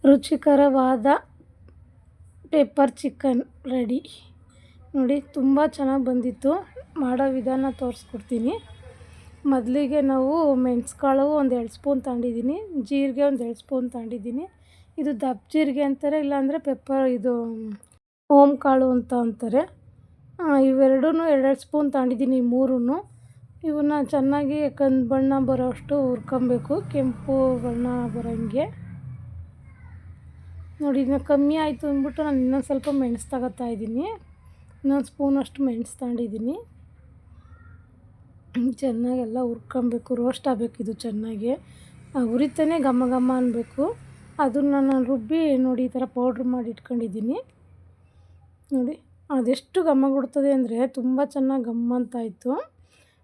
ರುಚಿಕರವಾದ pepper chicken ready. ನೋಡಿ ತುಂಬ ಚೆನ್ನಾಗಿ ಬಂದಿತ್ತು. ಮಾಡೋ ವಿಧಾನ ತೋರಿಸ್ಕೊಡ್ತೀನಿ. ಮೊದಲಿಗೆ ನಾವು ಮೆಣಸುಕಾಳು ಒಂದು 2 ಸ್ಪೂನ್ ತಗೊಂಡಿದ್ದೀನಿ, ಜೀರಿಗೆ ಒಂದು 2 ಸ್ಪೂನ್ ತಗೊಂಡಿದ್ದೀನಿ. ಇದು ದಪ್ಪ ಜೀರಿಗೆ ಅಂತಾರೆ, ಇಲ್ಲಾಂದರೆ ಇದು ಓಮ್ ಕಾಳು ಅಂತ ಅಂತಾರೆ. ಇವೆರಡೂ 2 ಸ್ಪೂನ್ ತಗೊಂಡಿದ್ದೀನಿ, ಮೂರೂ. ಇವನ್ನ ಚೆನ್ನಾಗಿ ಕಂದು ಬಣ್ಣ ಬರೋಷ್ಟು ಹುರ್ಕೊಬೇಕು, ಕೆಂಪು ಬಣ್ಣ ಬರೋಂಗೆ. ನೋಡಿ, ಇದನ್ನ ಕಮ್ಮಿ ಆಯಿತು ಅಂದ್ಬಿಟ್ಟು ನಾನು ಇನ್ನೊಂದು ಸ್ವಲ್ಪ ಮೆಣಸು ತಗೋತಾಯಿದ್ದೀನಿ. ಇನ್ನೊಂದು ಸ್ಪೂನಷ್ಟು ಮೆಣಸು ತಗೊಂಡಿದ್ದೀನಿ. ಚೆನ್ನಾಗೆಲ್ಲ ಹುರ್ಕೊಬೇಕು, ರೋಸ್ಟ್ ಆಗಬೇಕು. ಇದು ಚೆನ್ನಾಗಿ ಹುರಿತಾನೆ ಘಮ ಘಮ ಅನ್ನಬೇಕು. ಅದನ್ನು ನಾನು ರುಬ್ಬಿ ನೋಡಿ ಈ ಥರ ಪೌಡ್ರ್ ಮಾಡಿ ಇಟ್ಕೊಂಡಿದ್ದೀನಿ. ನೋಡಿ ಅದೆಷ್ಟು ಘಮ ಕೊಡ್ತದೆ ಅಂದರೆ ತುಂಬ ಚೆನ್ನಾಗಿ ಘಮ್ ಅಂತಾಯಿತು.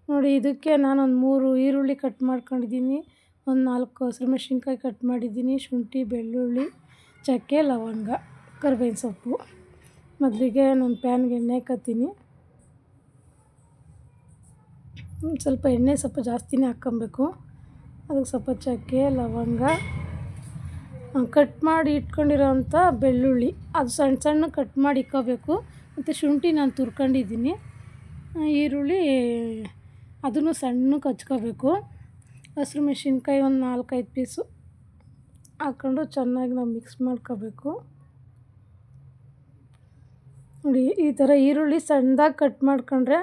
ನೋಡಿ, ಇದಕ್ಕೆ ನಾನೊಂದು 3 ಈರುಳ್ಳಿ ಕಟ್ ಮಾಡ್ಕೊಂಡಿದ್ದೀನಿ, ಒಂದು 4 ಹಸಿಮೆಣ್ಸಿನ್ಕಾಯಿ ಕಟ್ ಮಾಡಿದ್ದೀನಿ, ಶುಂಠಿ, ಬೆಳ್ಳುಳ್ಳಿ, ಚಕ್ಕೆ, ಲವಂಗ, ಕರಿಬೇವಿನ ಸೊಪ್ಪು. ಮೊದಲಿಗೆ ನಾನು ಪ್ಯಾನ್ಗೆ ಎಣ್ಣೆ ಹಾಕತ್ತೀನಿ. ಸ್ವಲ್ಪ ಎಣ್ಣೆ ಸ್ವಲ್ಪ ಜಾಸ್ತಿನೇ ಹಾಕ್ಕೊಬೇಕು. ಅದಕ್ಕೆ ಸ್ವಲ್ಪ ಚಕ್ಕೆ, ಲವಂಗ, ಕಟ್ ಮಾಡಿ ಇಟ್ಕೊಂಡಿರೋಂಥ ಬೆಳ್ಳುಳ್ಳಿ ಅದು ಸಣ್ಣ ಸಣ್ಣ ಕಟ್ ಮಾಡಿ ಇಕ್ಕೋಬೇಕು. ಮತ್ತು ಶುಂಠಿ ನಾನು ತುರ್ಕೊಂಡಿದ್ದೀನಿ. ಈರುಳ್ಳಿ ಅದನ್ನು ಸಣ್ಣಕ್ಕೆ ಹಚ್ಕೋಬೇಕು. ಹಸಿರು ಮೆಣಸಿನ್ಕಾಯಿ ಒಂದು 4-5 ಪೀಸು ಹಾಕ್ಕೊಂಡು ಚೆನ್ನಾಗಿ ನಾವು ಮಿಕ್ಸ್ ಮಾಡ್ಕೋಬೇಕು. ನೋಡಿ, ಈ ಥರ ಈರುಳ್ಳಿ ಸಣ್ಣದಾಗಿ ಕಟ್ ಮಾಡ್ಕೊಂಡ್ರೆ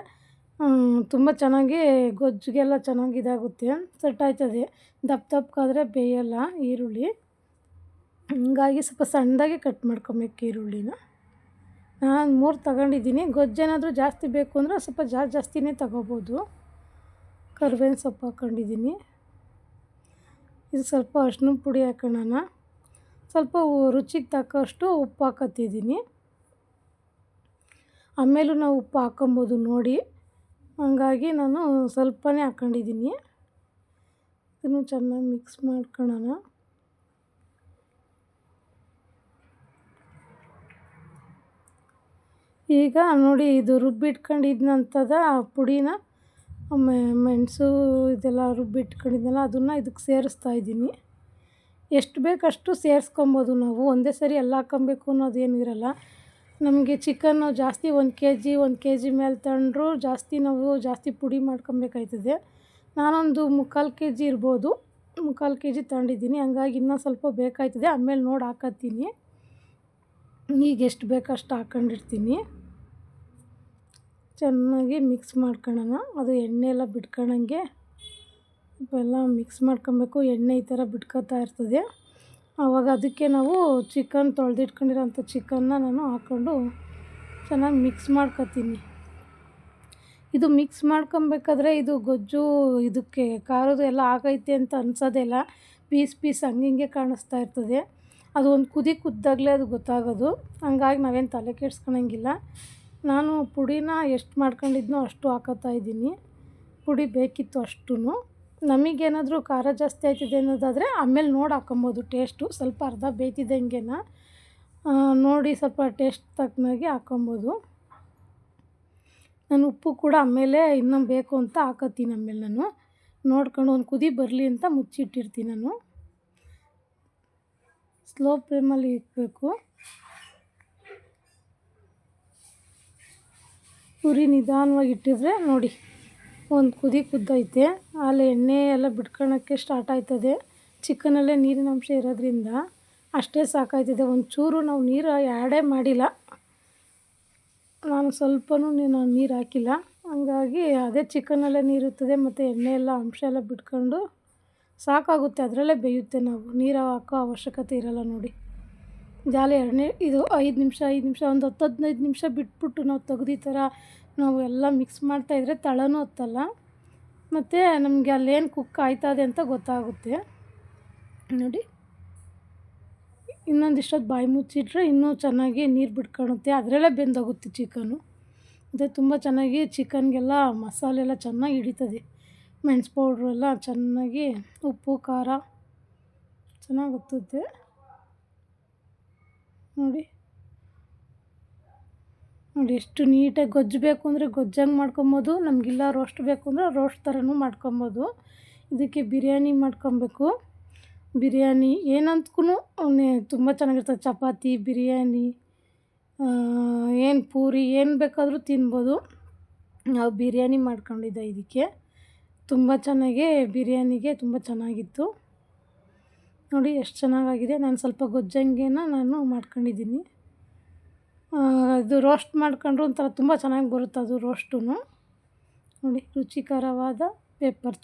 ತುಂಬ ಚೆನ್ನಾಗಿ ಗೊಜ್ಜಿಗೆಲ್ಲ ಚೆನ್ನಾಗಿ ಇದಾಗುತ್ತೆ, ಸೆಟ್ ಆಯ್ತದೆ. ದಪ್ಪ ದಪ್ಪಕ್ಕಾದರೆ ಬೇಯಲ್ಲ ಈರುಳ್ಳಿ. ಹಂಗಾಗಿ ಸ್ವಲ್ಪ ಸಣ್ಣದಾಗಿ ಕಟ್ ಮಾಡ್ಕೊಬೇಕು ಈರುಳ್ಳಿನ. ನಾನು 3 ತಗೊಂಡಿದ್ದೀನಿ. ಗೊಜ್ಜೇನಾದರೂ ಜಾಸ್ತಿ ಬೇಕು ಅಂದರೆ ಸ್ವಲ್ಪ ಜಾಸ್ತಿನೇ ತಗೋಬೋದು. ಕರಿಬೇವಿನ ಸೊಪ್ಪು ಹಾಕ್ಕೊಂಡಿದ್ದೀನಿ. ಇದು ಸ್ವಲ್ಪ ಅರಿಶಿನ ಪುಡಿ ಹಾಕೋಣ. ಸ್ವಲ್ಪ ರುಚಿಗೆ ತಕ್ಕಷ್ಟು ಉಪ್ಪು ಹಾಕತ್ತಿದ್ದೀನಿ. ಆಮೇಲೂ ನಾವು ಉಪ್ಪು ಹಾಕ್ಕೊಬೋದು ನೋಡಿ. ಹಂಗಾಗಿ ನಾನು ಸ್ವಲ್ಪನೇ ಹಾಕ್ಕೊಂಡಿದ್ದೀನಿ. ಇದನ್ನು ಚೆನ್ನಾಗಿ ಮಿಕ್ಸ್ ಮಾಡ್ಕೊಳ್ಳೋಣ. ಈಗ ನೋಡಿ, ಇದು ರುಬ್ಬಿಟ್ಕೊಂಡಿದ್ದಂಥದ್ದು ಪುಡಿನ ಮೆಣಸು ಇದೆಲ್ಲ ರುಬ್ಬಿಟ್ಕೊಂಡಿದ್ನಲ್ಲ ಅದನ್ನು ಇದಕ್ಕೆ ಸೇರಿಸ್ತಾಯಿದ್ದೀನಿ. ಎಷ್ಟು ಬೇಕಷ್ಟು ಸೇರಿಸ್ಕೊಬೋದು ನಾವು. ಒಂದೇ ಸರಿ ಎಲ್ಲ ಹಾಕ್ಕೊಬೇಕು ಅನ್ನೋದೇನಿರಲ್ಲ. ನಮಗೆ ಚಿಕನ್ನು ಜಾಸ್ತಿ 1 ಕೆ ಜಿ ಮೇಲೆ ತಗೊಂಡ್ರು ಜಾಸ್ತಿ ಪುಡಿ ಮಾಡ್ಕೊಬೇಕಾಯ್ತದೆ. ನಾನೊಂದು 3/4 ಕೆ ಜಿ ಇರ್ಬೋದು, 3/4 ಕೆ ಜಿ ತಗೊಂಡಿದ್ದೀನಿ. ಹಂಗಾಗಿ ಇನ್ನೂ ಸ್ವಲ್ಪ ಬೇಕಾಯ್ತದೆ, ಆಮೇಲೆ ನೋಡಿ ಹಾಕತ್ತೀನಿ. ಈಗ ಎಷ್ಟು ಬೇಕಷ್ಟು ಹಾಕ್ಕೊಂಡಿರ್ತೀನಿ. ಚೆನ್ನಾಗಿ ಮಿಕ್ಸ್ ಮಾಡ್ಕೊಳ್ಳೋಣ. ಅದು ಎಣ್ಣೆ ಎಲ್ಲ ಬಿಟ್ಕೊಳ್ಳೋಂಗೆ ಎಲ್ಲ ಮಿಕ್ಸ್ ಮಾಡ್ಕೊಬೇಕು. ಎಣ್ಣೆ ಈ ಥರ ಬಿಟ್ಕೊತಾ ಇರ್ತದೆ. ಆವಾಗ ಅದಕ್ಕೆ ನಾವು ಚಿಕನ್ ತೊಳೆದಿಟ್ಕೊಂಡಿರೋಂಥ ಚಿಕನ್ನ ನಾನು ಹಾಕ್ಕೊಂಡು ಚೆನ್ನಾಗಿ ಮಿಕ್ಸ್ ಮಾಡ್ಕೊತೀನಿ. ಇದು ಮಿಕ್ಸ್ ಮಾಡ್ಕೊಬೇಕಾದ್ರೆ ಇದು ಗೊಜ್ಜು ಇದಕ್ಕೆ ಖಾರದು ಎಲ್ಲ ಆಗೈತೆ ಅಂತ ಅನ್ಸೋದೇ ಇಲ್ಲ. ಪೀಸ್ ಹಂಗೆ ಕಾಣಿಸ್ತಾ ಇರ್ತದೆ. ಅದು ಒಂದು ಕುದ್ದಾಗಲೇ ಅದು ಗೊತ್ತಾಗೋದು. ಹಂಗಾಗಿ ನಾವೇನು ತಲೆ ಕೆಡ್ಸ್ಕೊಳಂಗಿಲ್ಲ. ನಾನು ಪುಡಿನ ಎಷ್ಟು ಮಾಡ್ಕೊಂಡಿದ್ನೋ ಅಷ್ಟು ಹಾಕೋತಾಯಿದ್ದೀನಿ. ಪುಡಿ ಬೇಕಿತ್ತು ಅಷ್ಟೂ. ನಮಗೇನಾದರೂ ಖಾರ ಜಾಸ್ತಿ ಆಯ್ತಿದೆ ಅನ್ನೋದಾದರೆ ಆಮೇಲೆ ನೋಡಿ ಹಾಕ್ಕೊಬೋದು. ಟೇಸ್ಟು ಸ್ವಲ್ಪ ಅರ್ಧ ಬೇಯ್ತಿದ್ದಂಗೆ ನೋಡಿ ಸ್ವಲ್ಪ ಟೇಸ್ಟ್ ತಕ್ಕನಾಗೆ ಹಾಕ್ಕೊಬೋದು. ನಾನು ಉಪ್ಪು ಕೂಡ ಆಮೇಲೆ ಇನ್ನೂ ಬೇಕು ಅಂತ ಹಾಕತ್ತೀನಿ. ಆಮೇಲೆ ನಾನು ನೋಡ್ಕೊಂಡು ಒಂದು ಕುದಿ ಬರಲಿ ಅಂತ ಮುಚ್ಚಿಟ್ಟಿರ್ತೀನಿ. ನಾನು ಸ್ಲೋ ಫ್ಲೇಮಲ್ಲಿ ಇಡಬೇಕು. ಉರಿ ನಿಧಾನವಾಗಿ ಇಟ್ಟಿದ್ರೆ ನೋಡಿ ಒಂದು ಕುದ್ದೈತೆ. ಅಲ್ಲಿ ಎಣ್ಣೆ ಎಲ್ಲ ಬಿಟ್ಕೊಳ್ಳೋಕ್ಕೆ ಸ್ಟಾರ್ಟ್ ಆಯ್ತದೆ. ಚಿಕನಲ್ಲೇ ನೀರಿನ ಅಂಶ ಇರೋದ್ರಿಂದ ಅಷ್ಟೇ ಸಾಕಾಯ್ತದೆ. ಒಂಚೂರು ನಾವು ನೀರು ಆ್ಯಡೇ ಮಾಡಿಲ್ಲ. ನಾನು ಸ್ವಲ್ಪನೂ ನೀರು ಹಾಕಿಲ್ಲ. ಹಂಗಾಗಿ ಅದೇ ಚಿಕನಲ್ಲೇ ನೀರಿರ್ತದೆ ಮತ್ತು ಎಣ್ಣೆ ಎಲ್ಲ ಅಂಶ ಎಲ್ಲ ಬಿಟ್ಕೊಂಡು ಸಾಕಾಗುತ್ತೆ. ಅದರಲ್ಲೇ ಬೇಯುತ್ತೆ. ನಾವು ನೀರು ಹಾಕೋ ಅವಶ್ಯಕತೆ ಇರೋಲ್ಲ ನೋಡಿ. ಜಾಲಿ ಇದು 5 ನಿಮಿಷ ಒಂದು 10-15 ನಿಮಿಷ ಬಿಟ್ಬಿಟ್ಟು ನಾವು ತೆಗ್ದು ಈ ಥರ ನಾವು ಎಲ್ಲ ಮಿಕ್ಸ್ ಮಾಡ್ತಾಯಿದ್ರೆ ತಳನೂ ಹತ್ತಲ್ಲ. ಮತ್ತು ನಮಗೆ ಅಲ್ಲೇನು ಕುಕ್ ಆಯ್ತದೆ ಅಂತ ಗೊತ್ತಾಗುತ್ತೆ ನೋಡಿ. ಇನ್ನೊಂದಿಷ್ಟೊತ್ತು ಬಾಯಿ ಮುಚ್ಚಿಟ್ರೆ ಇನ್ನೂ ಚೆನ್ನಾಗಿ ನೀರು ಬಿಟ್ಕೊಳುತ್ತೆ. ಅದರಲ್ಲೇ ಬೆಂದೋಗುತ್ತೆ ಚಿಕನು. ಮತ್ತು ತುಂಬ ಚೆನ್ನಾಗಿ ಚಿಕನ್ಗೆಲ್ಲ ಮಸಾಲೆ ಎಲ್ಲ ಚೆನ್ನಾಗಿ ಹಿಡಿತದೆ. ಮೆಣಸು ಪೌಡ್ರು ಎಲ್ಲ ಚೆನ್ನಾಗಿ, ಉಪ್ಪು ಖಾರ ಚೆನ್ನಾಗಿ ಹತ್ತುತ್ತೆ ನೋಡಿ. ಎಷ್ಟು ನೀಟಾಗಿ ಗೊಜ್ಜು ಬೇಕು ಅಂದರೆ ಗೊಜ್ಜಂಗೆ ಮಾಡ್ಕೊಬೋದು. ನಮಗಿಲ್ಲ ರೋಸ್ಟ್ ಬೇಕು ಅಂದರೆ ರೋಸ್ಟ್ ಥರನೂ ಮಾಡ್ಕೊಬೋದು. ಇದಕ್ಕೆ ಬಿರಿಯಾನಿ ಮಾಡ್ಕೊಬೇಕು. ಬಿರಿಯಾನಿ ಏನಂತಕ್ಕೂ ತುಂಬ ಚೆನ್ನಾಗಿರ್ತದೆ. ಚಪಾತಿ, ಬಿರಿಯಾನಿ, ಏನು ಪೂರಿ ಏನು ಬೇಕಾದರೂ ತಿನ್ಬೋದು. ನಾವು ಬಿರಿಯಾನಿ ಮಾಡ್ಕೊಂಡಿದ್ದೆ ಇದಕ್ಕೆ. ತುಂಬ ಚೆನ್ನಾಗಿ ಬಿರಿಯಾನಿಗೆ ತುಂಬ ಚೆನ್ನಾಗಿತ್ತು. ನೋಡಿ ಎಷ್ಟು ಚೆನ್ನಾಗಾಗಿದೆ. ನಾನು ಸ್ವಲ್ಪ ಗೊಜ್ಜಂಗೆನ ನಾನು ಮಾಡ್ಕೊಂಡಿದ್ದೀನಿ. ಇದು ರೋಸ್ಟ್ ಮಾಡ್ಕೊಂಡ್ರೆ ಒಂಥರ ತುಂಬ ಚೆನ್ನಾಗಿ ಬರುತ್ತೆ ಅದು ರೋಸ್ಟು. ನೋಡಿ ರುಚಿಕರವಾದ ಪೆಪ್ಪರ್ ಚಿಕನ್.